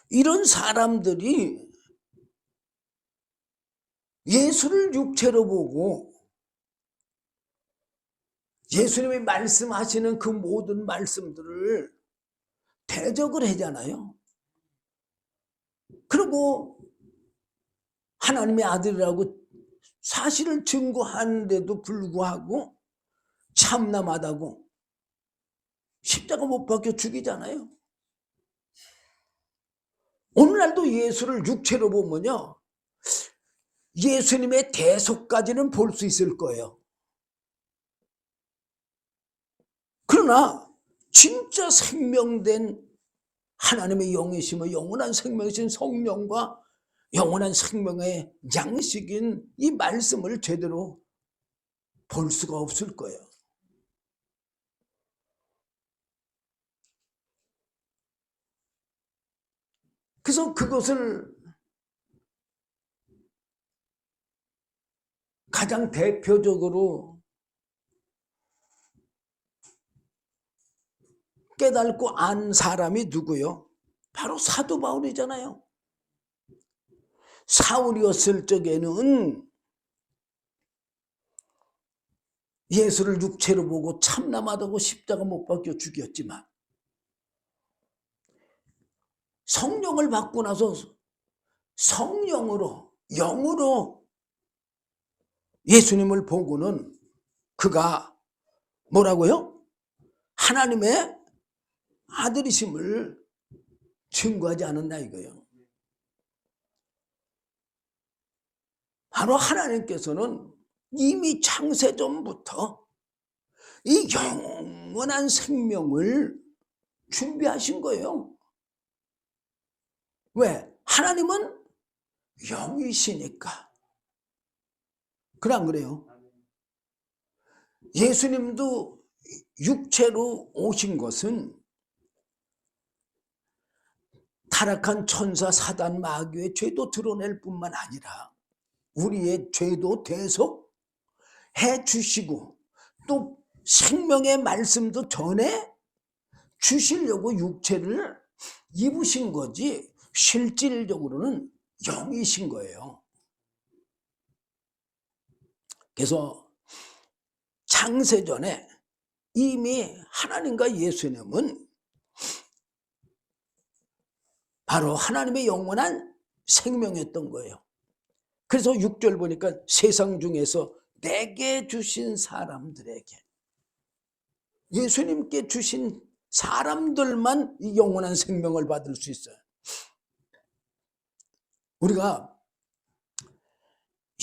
이런 사람들이 예수를 육체로 보고 예수님이 말씀하시는 그 모든 말씀들을 대적을 하잖아요. 그리고 하나님의 아들이라고 사실을 증거하는데도 불구하고 참남하다고 십자가 못 박혀 죽이잖아요. 오늘날도 예수를 육체로 보면요, 예수님의 대속까지는 볼 수 있을 거예요. 그러나 진짜 생명된 하나님의 영이시며 영원한 생명이신 성령과 영원한 생명의 양식인 이 말씀을 제대로 볼 수가 없을 거예요. 그래서 그것을 가장 대표적으로 깨닫고 안 사람이 누구요? 바로 사도 바울이잖아요. 사울이었을 적에는 예수를 육체로 보고 참남하다고 십자가 못 박혀 죽였지만 성령을 받고 나서 성령으로, 영으로 예수님을 보고는 그가 뭐라고요? 하나님의 아들이심을 증거하지 않았나 이거예요. 바로 하나님께서는 이미 창세전부터 이 영원한 생명을 준비하신 거예요. 왜? 하나님은 영이시니까. 그래 안 그래요? 예수님도 육체로 오신 것은 타락한 천사 사단 마귀의 죄도 드러낼 뿐만 아니라 우리의 죄도 대속해 주시고 또 생명의 말씀도 전해 주시려고 육체를 입으신 거지 실질적으로는 영이신 거예요. 그래서 창세전에 이미 하나님과 예수님은 바로 하나님의 영원한 생명이었던 거예요. 그래서 6절 보니까 세상 중에서 내게 주신 사람들에게, 예수님께 주신 사람들만 이 영원한 생명을 받을 수 있어요. 우리가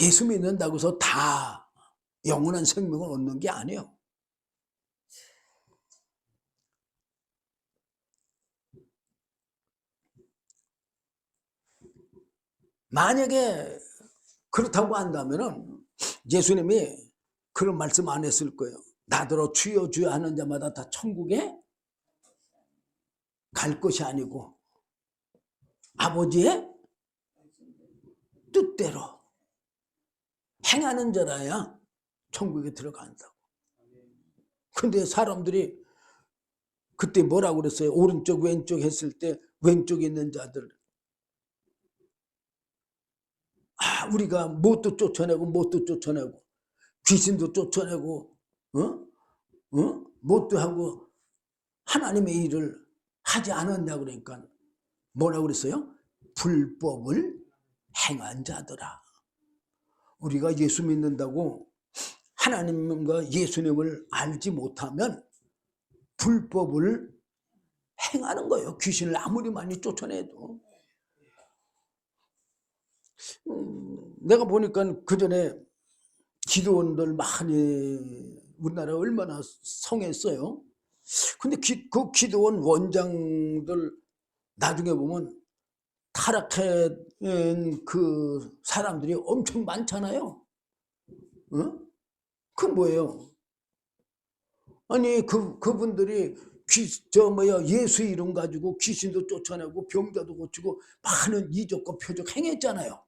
예수 믿는다고 해서 다 영원한 생명을 얻는 게 아니에요. 만약에 그렇다고 한다면은 예수님이 그런 말씀 안 했을 거예요. 나더러 주여 주여 하는 자마다 다 천국에 갈 것이 아니고 아버지의 뜻대로 행하는 자라야 천국에 들어간다고. 근데 사람들이 그때 뭐라고 그랬어요? 오른쪽 왼쪽 했을 때 왼쪽에 있는 자들, 우리가 뭣도 쫓아내고 뭣도 쫓아내고 귀신도 쫓아내고 뭣도 하고 하나님의 일을 하지 않았냐 그러니까 뭐라고 그랬어요? 불법을 행한 자들아. 우리가 예수 믿는다고 하나님과 예수님을 알지 못하면 불법을 행하는 거예요. 귀신을 아무리 많이 쫓아내도. 내가 보니까 그 전에 기도원들 많이 우리나라 얼마나 성했어요. 근데 그 기도원 원장들 나중에 보면 타락한 그 사람들이 엄청 많잖아요. 어? 그 뭐예요? 아니 그분들이 예수 이름 가지고 귀신도 쫓아내고 병자도 고치고 많은 이적과 표적 행했잖아요.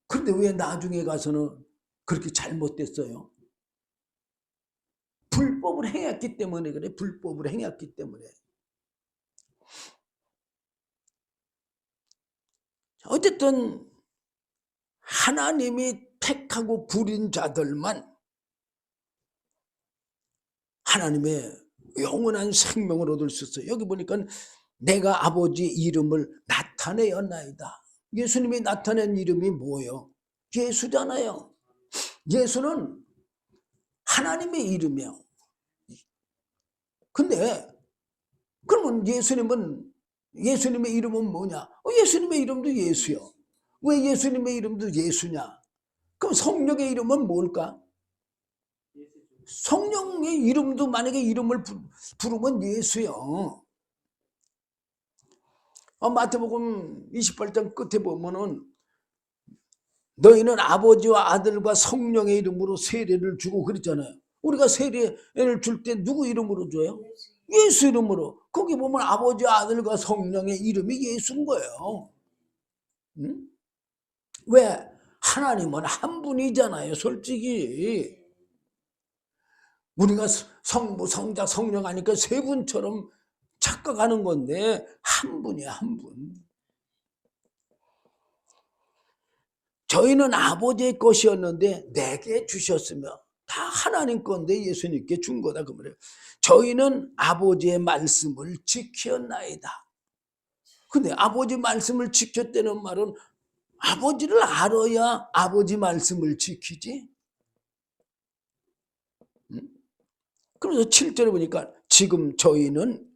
그런데 왜 나중에 가서는 그렇게 잘못됐어요? 불법을 행했기 때문에 그래. 불법을 행했기 때문에. 어쨌든 하나님이 택하고 부린 자들만 하나님의 영원한 생명을 얻을 수 있어요. 여기 보니까 내가 아버지 이름을 나타내었나이다. 예수님이 나타낸 이름이 뭐예요? 예수잖아요. 예수는 하나님의 이름이에요. 근데 그러면 예수님의 이름은 뭐냐? 예수님의 이름도 예수요. 왜 예수님의 이름도 예수냐? 그럼 성령의 이름은 뭘까? 성령의 이름도 만약에 이름을 부르면 예수요. 마태복음 28장 끝에 보면은 너희는 아버지와 아들과 성령의 이름으로 세례를 주고 그랬잖아요. 우리가 세례를 줄 때 누구 이름으로 줘요? 예수 이름으로. 거기 보면 아버지와 아들과 성령의 이름이 예수인 거예요. 응? 왜? 하나님은 한 분이잖아요. 솔직히 우리가 성부, 성자, 성령 하니까 세 분처럼 착각하는 건데 한 분이야, 한 분. 저희는 아버지의 것이었는데 내게 주셨으며 다 하나님 건데 예수님께 준 거다 그 말이에요. 저희는 아버지의 말씀을 지켰나이다. 근데 아버지 말씀을 지켰다는 말은 아버지를 알아야 아버지 말씀을 지키지. 그래서 7절에 보니까 지금 저희는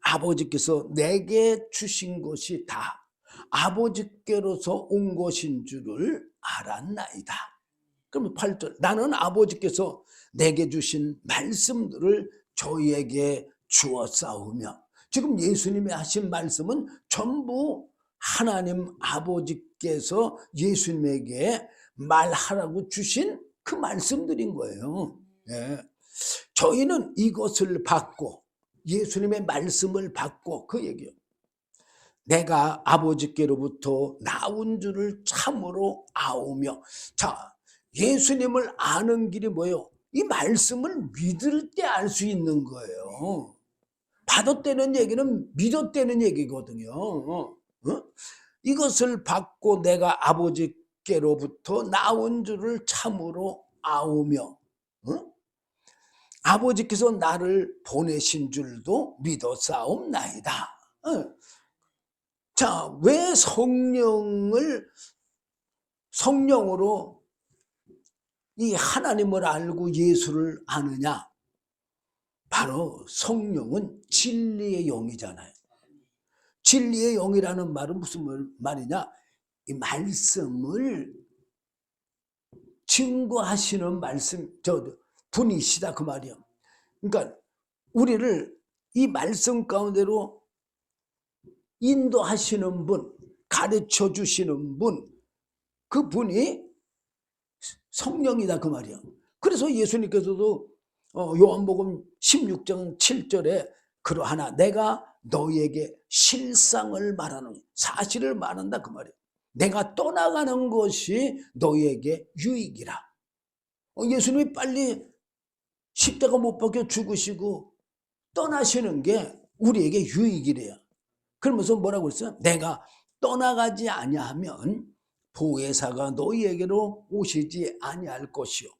아버지께서 내게 주신 것이 다 아버지께로서 온 것인 줄을 알았나이다. 그러면 8절 나는 아버지께서 내게 주신 말씀들을 저희에게 주었사오며 지금 예수님이 하신 말씀은 전부 하나님 아버지께서 예수님에게 말하라고 주신 그 말씀들인 거예요. 네. 저희는 이것을 받고 예수님의 말씀을 받고 그 얘기예요. 내가 아버지께로부터 나온 줄을 참으로 아오며 자 예수님을 아는 길이 뭐예요? 이 말씀을 믿을 때 알 수 있는 거예요. 받았다는 얘기는 믿었다는 얘기거든요. 이것을 받고 내가 아버지께로부터 나온 줄을 참으로 아오며 아버지께서 나를 보내신 줄도 믿었사옵나이다. 자, 왜 성령으로 이 하나님을 알고 예수를 아느냐? 바로 성령은 진리의 영이잖아요. 진리의 영이라는 말은 무슨 말이냐? 이 말씀을 증거하시는 분이시다 그 말이에요. 그러니까 우리를 이 말씀 가운데로 인도하시는 분, 가르쳐 주시는 분, 그 분이 성령이다 그 말이에요. 그래서 예수님께서도 요한복음 16장 7절에 그러하나 내가 너희에게 실상을 말하는 사실을 말한다 그 말이에요. 내가 떠나가는 것이 너희에게 유익이라. 예수님이 빨리 십자가 못 박혀 죽으시고 떠나시는 게 우리에게 유익이래요. 그러면서 뭐라고 했어요? 내가 떠나가지 아니하면 보혜사가 너희에게로 오시지 아니할 것이요.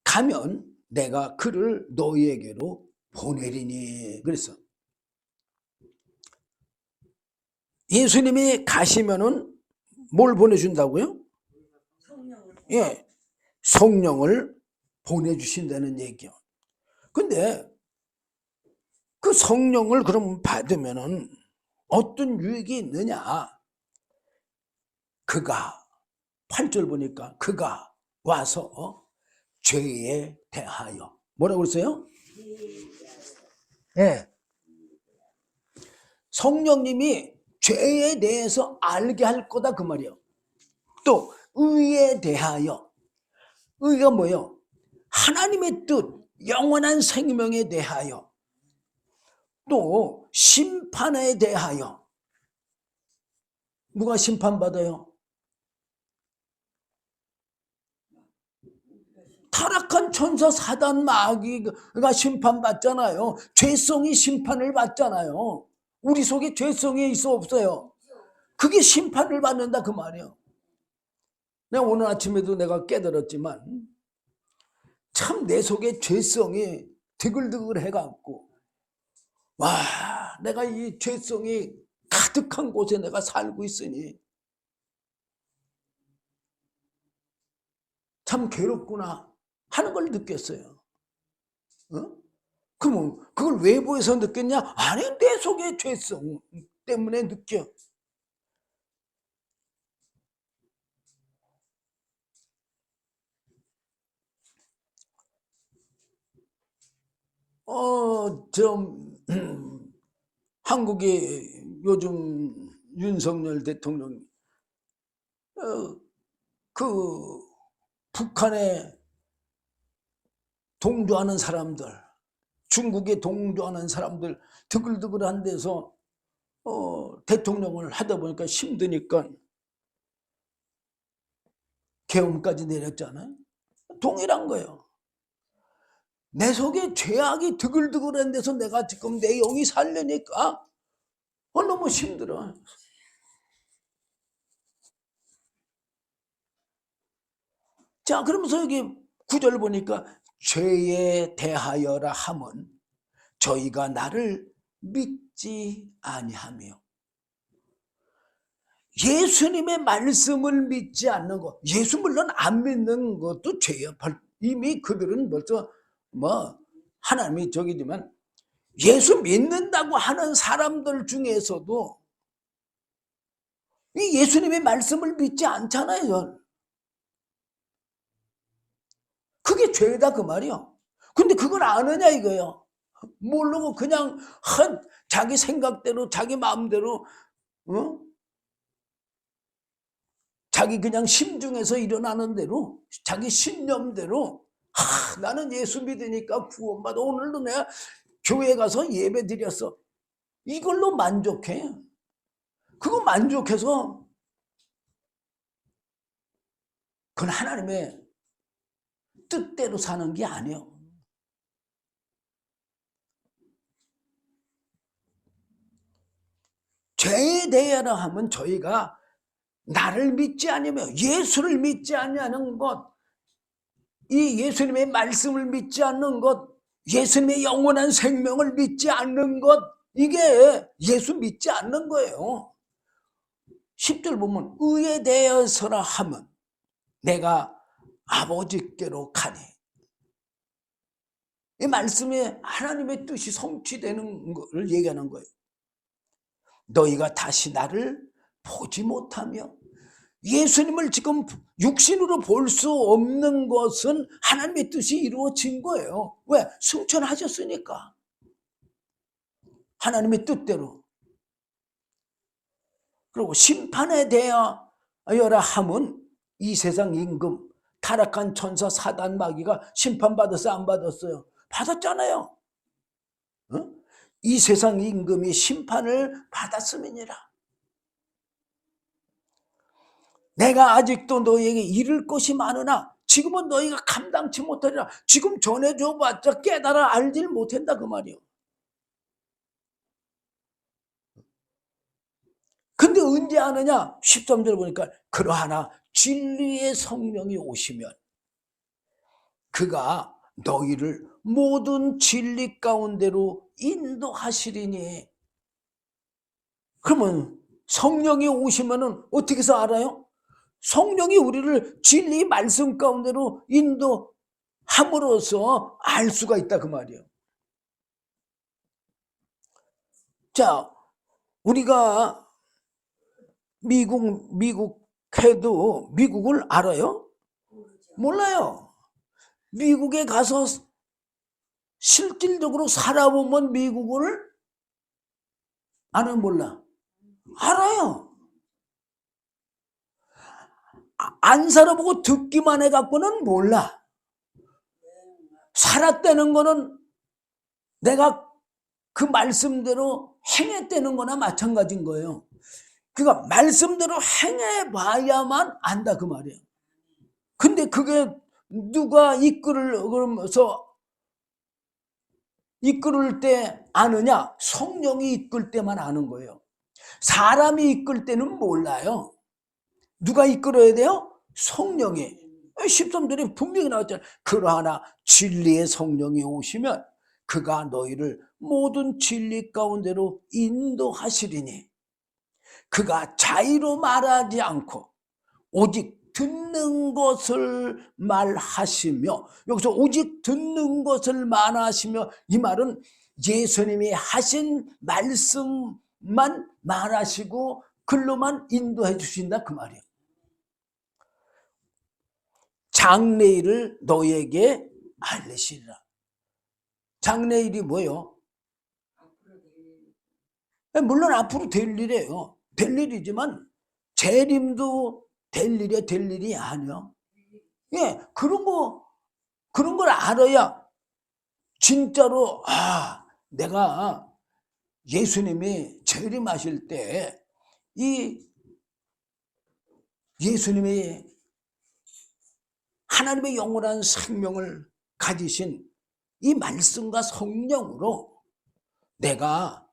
가면 내가 그를 너희에게로 보내리니. 그랬어. 예수님이 가시면은 뭘 보내준다고요? 예, 성령을 보내주신다는 얘기요. 근데 그 성령을 그럼 받으면은 어떤 유익이 있느냐? 그가 8절 보니까 그가 와서 죄에 대하여 뭐라고 그랬어요? 네. 성령님이 죄에 대해서 알게 할 거다 그 말이에요. 또 의에 대하여, 의가 뭐예요? 하나님의 뜻, 영원한 생명에 대하여, 또 심판에 대하여. 누가 심판받아요? 타락한 천사 사단 마귀가 심판받잖아요. 죄성이 심판을 받잖아요. 우리 속에 죄성이 있어 없어요? 그게 심판을 받는다 그 말이에요. 내가 오늘 아침에도 내가 깨달았지만 참 내 속에 죄성이 드글드글 해갖고 와, 내가 이 죄성이 가득한 곳에 내가 살고 있으니 참 괴롭구나 하는 걸 느꼈어요. 어? 그러면 그걸 외부에서 느꼈냐? 아니, 내 속의 죄성 때문에 느껴. 좀 한국의 요즘 윤석열 대통령 그 북한에 동조하는 사람들, 중국에 동조하는 사람들 드글드글한 데서 대통령을 하다 보니까 힘드니까 계엄까지 내렸잖아요. 동일한 거예요. 내 속에 죄악이 드글드글한 데서 내가 지금 내 영이 살려니까 너무 힘들어. 자, 그러면서 여기 9절 보니까 죄에 대하여라 함은 저희가 나를 믿지 아니하며. 예수님의 말씀을 믿지 않는 것, 예수 물론 안 믿는 것도 죄예요. 이미 그들은 벌써 하나님이 저기지만 예수 믿는다고 하는 사람들 중에서도 이 예수님의 말씀을 믿지 않잖아요. 그게 죄다 그 말이요. 근데 그걸 아느냐 이거요. 모르고 그냥 자기 생각대로 자기 마음대로 자기 그냥 심중에서 일어나는 대로 자기 신념대로 나는 예수 믿으니까 구원받아. 오늘도 내가 교회 가서 예배 드렸어. 이걸로 만족해. 그거 만족해서 그건 하나님의 뜻대로 사는 게 아니에요. 죄에 대하여 하면 저희가 나를 믿지 않으며 예수를 믿지 않는 것, 이 예수님의 말씀을 믿지 않는 것, 예수님의 영원한 생명을 믿지 않는 것, 이게 예수 믿지 않는 거예요. 10절 보면 의에 대해서라 하면 내가 아버지께로 가니. 이 말씀에 하나님의 뜻이 성취되는 것을 얘기하는 거예요. 너희가 다시 나를 보지 못하며, 예수님을 지금 육신으로 볼 수 없는 것은 하나님의 뜻이 이루어진 거예요. 왜? 승천하셨으니까. 하나님의 뜻대로. 그리고 심판에 대하여라 함은 이 세상 임금 타락한 천사 사단 마귀가 심판받았어요? 안 받았어요? 받았잖아요. 이 세상 임금이 심판을 받았음이니라. 내가 아직도 너희에게 이를 것이 많으나 지금은 너희가 감당치 못하리라. 지금 전해줘봤자 깨달아 알질 못한다 그 말이요. 근데 언제 아느냐? 13절 보니까 그러하나 진리의 성령이 오시면 그가 너희를 모든 진리 가운데로 인도하시리니. 그러면 성령이 오시면은 어떻게 해서 알아요? 성령이 우리를 진리 말씀 가운데로 인도함으로써 알 수가 있다 그 말이에요. 자, 우리가 미국 해도 미국을 알아요? 몰라요. 미국에 가서 실질적으로 살아보면 미국을 알아요, 몰라? 알아요. 안 살아보고 듣기만 해갖고는 몰라. 살았다는 거는 내가 그 말씀대로 행했다는 거나 마찬가지인 거예요. 그러니까 말씀대로 행해봐야만 안다 그 말이에요. 근데 그게 누가 이끌을 때 아느냐? 성령이 이끌 때만 아는 거예요. 사람이 이끌 때는 몰라요. 누가 이끌어야 돼요? 성령이. 13절에 분명히 나왔잖아요. 그러하나 진리의 성령이 오시면 그가 너희를 모든 진리 가운데로 인도하시리니 그가 자의로 말하지 않고 오직 듣는 것을 말하시며, 여기서 오직 듣는 것을 말하시며, 이 말은 예수님이 하신 말씀만 말하시고 글로만 인도해 주신다 그 말이에요. 장래일을 너에게 알리시리라. 장래일이 뭐예요? 물론 앞으로 될 일이에요. 될 일이지만 재림도 될 일이 아니야. 예, 그런 걸 알아야 진짜로 내가 예수님이 재림하실 때 이 예수님이 하나님의 영원한 생명을 가지신 이 말씀과 성령으로 내가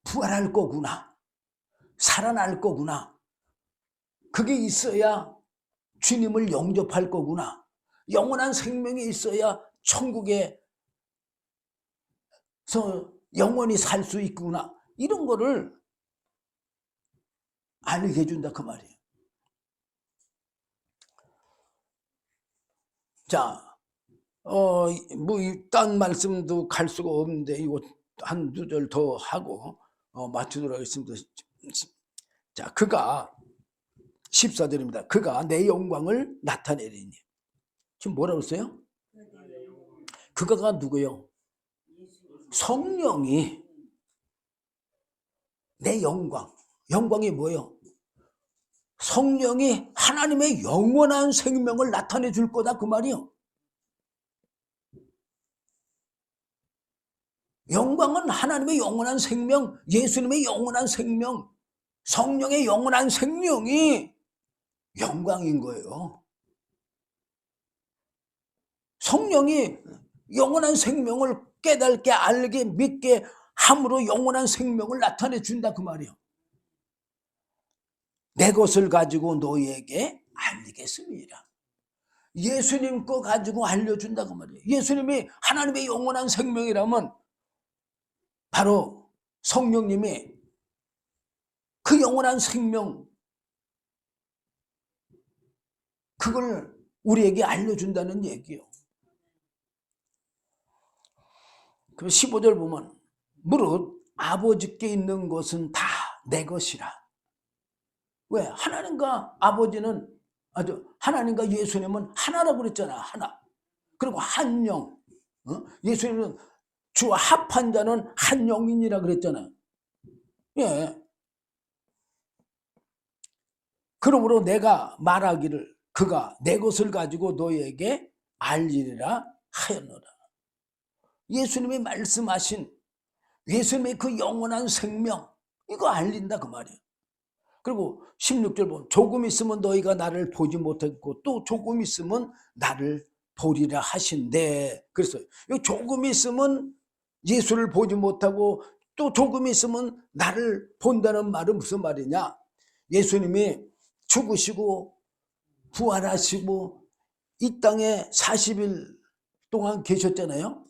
부활할 거구나, 살아날 거구나, 그게 있어야 주님을 영접할 거구나, 영원한 생명이 있어야 천국에서 영원히 살 수 있구나, 이런 거를 알게 해준다 그 말이에요. 자, 딴 말씀도 갈 수가 없는데 이거 한두 절 더 하고 맞추도록 하겠습니다. 자, 그가 14절입니다. 그가 내 영광을 나타내리니. 지금 뭐라고 했어요? 그가가 누구요? 성령이 내 영광이 뭐예요? 성령이 하나님의 영원한 생명을 나타내 줄 거다 그 말이요. 영광은 하나님의 영원한 생명, 예수님의 영원한 생명, 성령의 영원한 생명이 영광인 거예요. 성령이 영원한 생명을 깨닫게, 알게, 믿게 함으로 영원한 생명을 나타내 준다 그 말이에요. 내 것을 가지고 너희에게 알리겠습니다. 예수님 거 가지고 알려준다 그 말이에요. 예수님이 하나님의 영원한 생명이라면 바로 성령님이 그 영원한 생명, 그걸 우리에게 알려준다는 얘기예요. 그럼 15절 보면 무릇 아버지께 있는 것은 다 내 것이라. 왜? 하나님과 아버지는, 하나님과 예수님은 하나라고 그랬잖아. 하나. 그리고 한 영. 예수님은 주와 합한 자는 한 영이니라 그랬잖아요. 예. 그러므로 내가 말하기를 그가 내 것을 가지고 너희에게 알리리라 하였노라. 예수님이 말씀하신 예수님의 그 영원한 생명, 이거 알린다 그 말이에요. 그리고 16절 보면 조금 있으면 너희가 나를 보지 못했고 또 조금 있으면 나를 보리라 하신대. 그래서 조금 있으면 예수를 보지 못하고 또 조금 있으면 나를 본다는 말은 무슨 말이냐? 예수님이 죽으시고 부활하시고 이 땅에 40일 동안 계셨잖아요.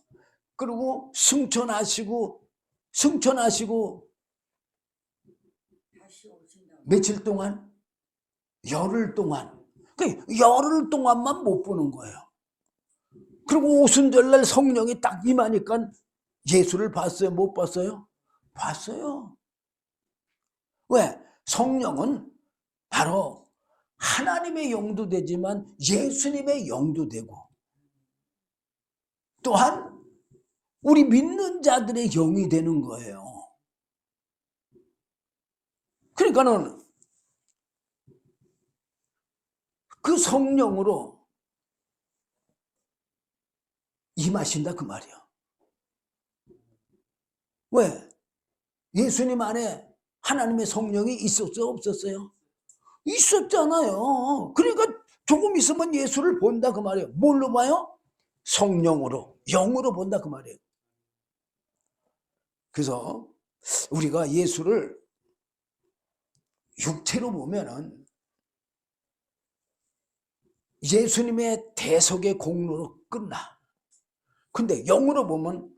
그리고 승천하시고 며칠 동안? 열흘 동안. 열흘 동안만 못 보는 거예요. 그리고 오순절날 성령이 딱 임하니까 예수를 봤어요? 못 봤어요? 봤어요. 왜? 성령은 바로 하나님의 영도 되지만 예수님의 영도 되고, 또한 우리 믿는 자들의 영이 되는 거예요. 그러니까는 그 성령으로 임하신다 그 말이야. 왜? 예수님 안에 하나님의 성령이 있었어요, 없었어요? 있었잖아요. 그러니까 조금 있으면 예수를 본다 그 말이에요. 뭘로 봐요? 성령으로, 영으로 본다 그 말이에요. 그래서 우리가 예수를 육체로 보면은 예수님의 대속의 공로로 끝나. 근데 영으로 보면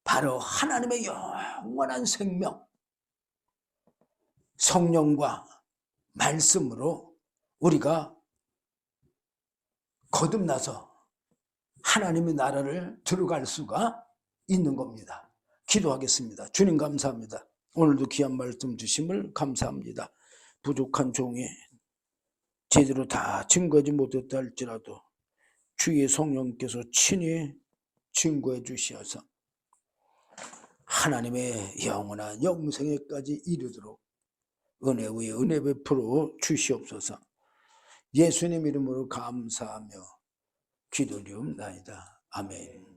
바로 하나님의 영원한 생명, 성령과 말씀으로 우리가 거듭나서 하나님의 나라를 들어갈 수가 있는 겁니다. 기도하겠습니다. 주님 감사합니다. 오늘도 귀한 말씀 주심을 감사합니다. 부족한 종이 제대로 다 증거하지 못했다 할지라도 주의 성령께서 친히 증거해 주시어서 하나님의 영원한 영생에까지 이르도록 은혜 위에 은혜 베풀어 주시옵소서. 예수님 이름으로 감사하며 기도리옵나이다. 아멘.